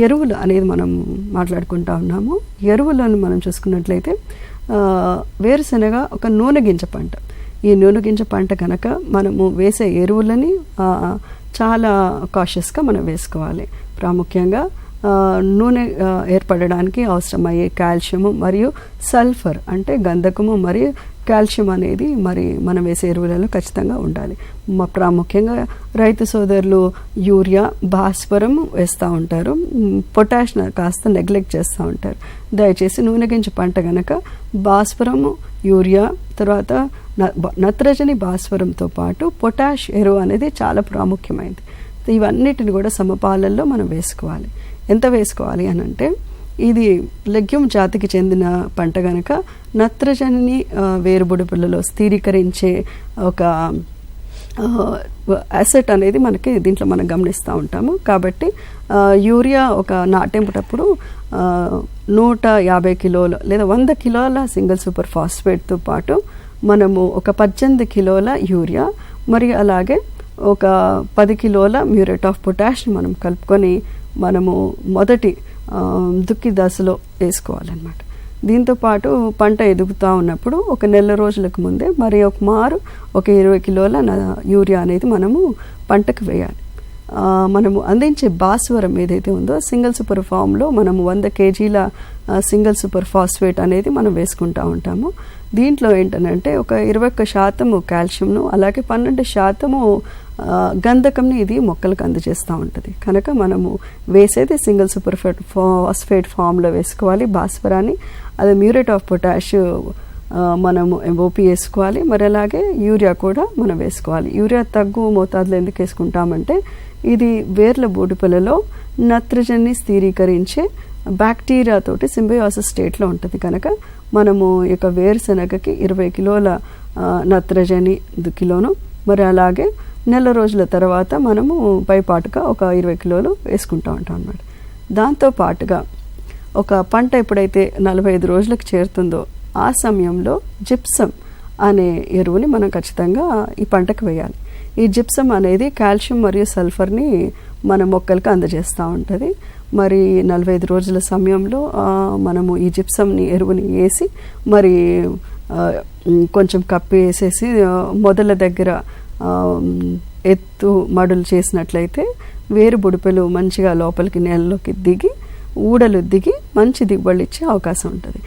ఎరువులు అనేది మనం మాట్లాడుకుంటా ఉన్నాము. ఎరువులను మనం చూసుకున్నట్లయితే వేరుశనగ ఒక నూనె గింజ పంట. ఈ నూనె గింజ పంట కనుక మనము వేసే ఎరువులని చాలా కాషియస్గా మనం వేసుకోవాలి. ప్రాముఖ్యంగా నూనె ఏర్పడడానికి అవసరమయ్యే కాల్షియము మరియు సల్ఫర్ అంటే గంధకము మరియు కాల్షియం అనేది మరి మనం వేసే ఎరువులలో ఖచ్చితంగా ఉండాలి. ప్రాముఖ్యంగా రైతు సోదరులు యూరియా, భాస్వరం వేస్తూ ఉంటారు, పొటాష్ కాస్త నెగ్లెక్ట్ చేస్తూ ఉంటారు. దయచేసి నూనె గింజ పంట కనుక భాస్వరము, యూరియా, తర్వాత నత్రజని, భాస్వరంతో పాటు పొటాష్ ఎరువు అనేది చాలా ప్రాముఖ్యమైనది. ఇవన్నిటిని కూడా సమపాలల్లో మనం వేసుకోవాలి. ఎంత వేసుకోవాలి అని అంటే, ఇది లెగ్యూమ్ జాతికి చెందిన పంట కనుక నత్రజనిని వేరుబుడుపులలో స్థిరీకరించే ఒక అసెట్ అనేది మనకి దీంట్లో మనం గమనిస్తూ ఉంటాము. కాబట్టి యూరియా ఒక నాటేటప్పుడు 150 కిలోల లేదా 100 కిలోల సింగిల్ సూపర్ ఫాస్ఫేట్తో పాటు మనము ఒక 18 కిలోల యూరియా మరియు అలాగే ఒక 10 కిలోల మ్యూరేట్ ఆఫ్ పొటాష్ మనం కలుపుకొని మనము మొదటి దుక్కి దశలో వేసుకోవాలన్నమాట. దీంతోపాటు పంట ఎదుగుతూ ఉన్నప్పుడు ఒక నెల రోజులకు ముందే మరి ఒక మారు ఒక 20 కిలోల యూరియా అనేది మనము పంటకు వేయాలి. మనము అందించే భాస్వరం ఏదైతే ఉందో సింగిల్ సూపర్ ఫామ్లో మనము 100 కేజీల సింగిల్ సూపర్ ఫాస్ఫేట్ అనేది మనం వేసుకుంటూ ఉంటాము. దీంట్లో ఏంటంటే ఒక 21% కాల్షియంను అలాగే 12% గంధకంని ఇది మొక్కలకు అందజేస్తూ ఉంటుంది. కనుక మనము వేసేది సింగిల్ సూపర్ ఫాస్ఫేట్ ఫామ్లో వేసుకోవాలి భాస్వరాన్ని. అదే మ్యూరేట్ ఆఫ్ పొటాష్ మనము ఎంఓపి వేసుకోవాలి. మరి అలాగే యూరియా కూడా మనం వేసుకోవాలి. యూరియా తగ్గు మోతాదులో ఎందుకు వేసుకుంటామంటే ఇది వేర్ల బూడిపలలో నత్రజనిని స్థిరీకరించే బ్యాక్టీరియా తోటి సింబయోసిస్ స్టేట్లో ఉంటుంది. కనుక మనము ఇక వేరుశనగకి 20 కిలోల నత్రజని కిలోను, మరి అలాగే నెల రోజుల తర్వాత మనము పైపాటుగా ఒక 20 కిలోలు వేసుకుంటూ ఉంటాం అన్నమాట. దాంతోపాటుగా ఒక పంట ఎప్పుడైతే 45 రోజులకు చేరుతుందో ఆ సమయంలో జిప్సమ్ అనే ఎరువుని మనం ఖచ్చితంగా ఈ పంటకు వేయాలి. ఈ జిప్సమ్ అనేది కాల్షియం మరియు సల్ఫర్ని మన మొక్కలకు అందజేస్తూ ఉంటుంది. మరి 45 రోజుల సమయంలో మనము ఈ జిప్సమ్ని ఎరువుని వేసి మరి కొంచెం కప్పి వేసేసి మొదల దగ్గర ఎత్తు మడులు చేసినట్లయితే వేరు బుడిపెలు మంచిగా లోపలికి నేలలోకి దిగి ఊడలు దిగి మంచి దిగుబడులు ఇచ్చే అవకాశం ఉంటుంది.